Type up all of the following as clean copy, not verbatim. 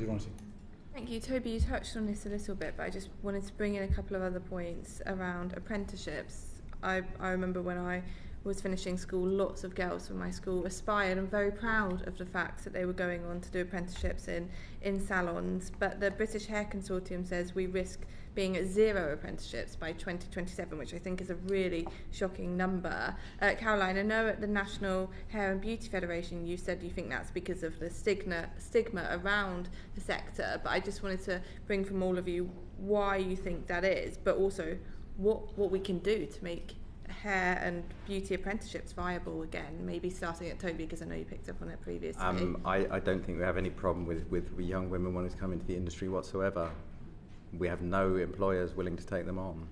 did you want to? Thank you, Toby. You touched on this a little bit, but I just wanted to bring in a couple of other points around apprenticeships. I remember when I was finishing school, lots of girls from my school aspired and very proud of the fact that they were going on to do apprenticeships in salons. But the British Hair Consortium says we risk being at 0 apprenticeships by 2027, which I think is a really shocking number. Caroline, I know at the National Hair and Beauty Federation you said you think that's because of the stigma around the sector, but I just wanted to bring from all of you why you think that is, but also what we can do to make hair and beauty apprenticeships viable again, maybe starting at Toby, because I know you picked up on it previously. I don't think we have any problem with young women wanting to come into the industry whatsoever. We have no employers willing to take them on.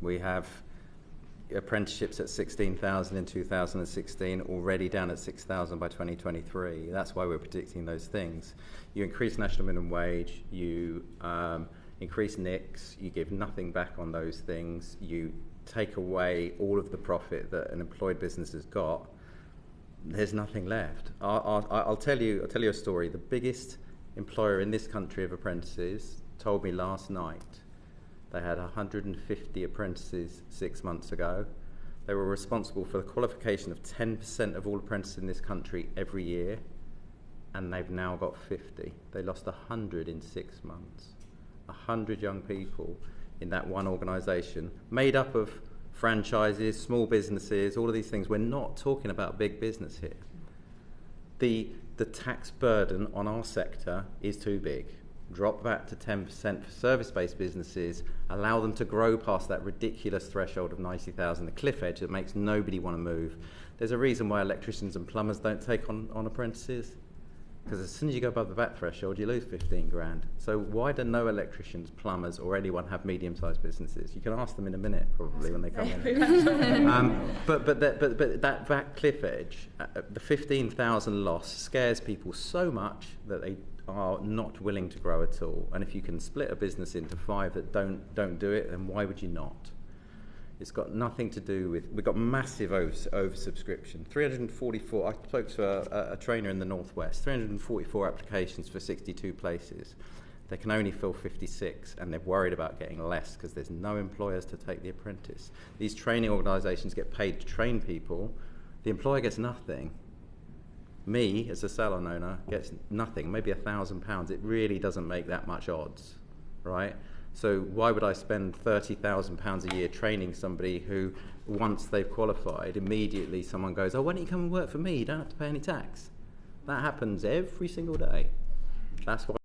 We have apprenticeships at 16,000 in 2016, already down at 6,000 by 2023. That's why we're predicting those things. You increase national minimum wage, you increase NICs, you give nothing back on those things, you take away all of the profit that an employed business has got. There's nothing left. I'll tell you a story. The biggest employer in this country of apprentices told me last night they had 150 apprentices 6 months ago. They were responsible for the qualification of 10% of all apprentices in this country every year, and they've now got 50. They lost 100 in 6 months. 100 young people in that one organisation, made up of franchises, small businesses, all of these things. We're not talking about big business here. The tax burden on our sector is too big. Drop that to 10% for service-based businesses, allow them to grow past that ridiculous threshold of 90,000, the cliff edge that makes nobody want to move. There's a reason why electricians and plumbers don't take on apprentices, because as soon as you go above that threshold, you lose 15 grand. So why do no electricians, plumbers, or anyone have medium-sized businesses? You can ask them in a minute, probably, when they come in. But that cliff edge, the 15,000 loss scares people so much that they are not willing to grow at all. And if you can split a business into 5 that don't do it, then why would you not? It's got nothing to do with... We've got massive oversubscription. 344... I spoke to a trainer in the Northwest. 344 applications for 62 places. They can only fill 56, and they're worried about getting less because there's no employers to take the apprentice. These training organisations get paid to train people. The employer gets nothing. Me, as a salon owner, gets nothing, maybe £1,000. It really doesn't make that much odds, right? So why would I spend £30,000 a year training somebody who, once they've qualified, immediately someone goes, oh, why don't you come and work for me? You don't have to pay any tax. That happens every single day. That's why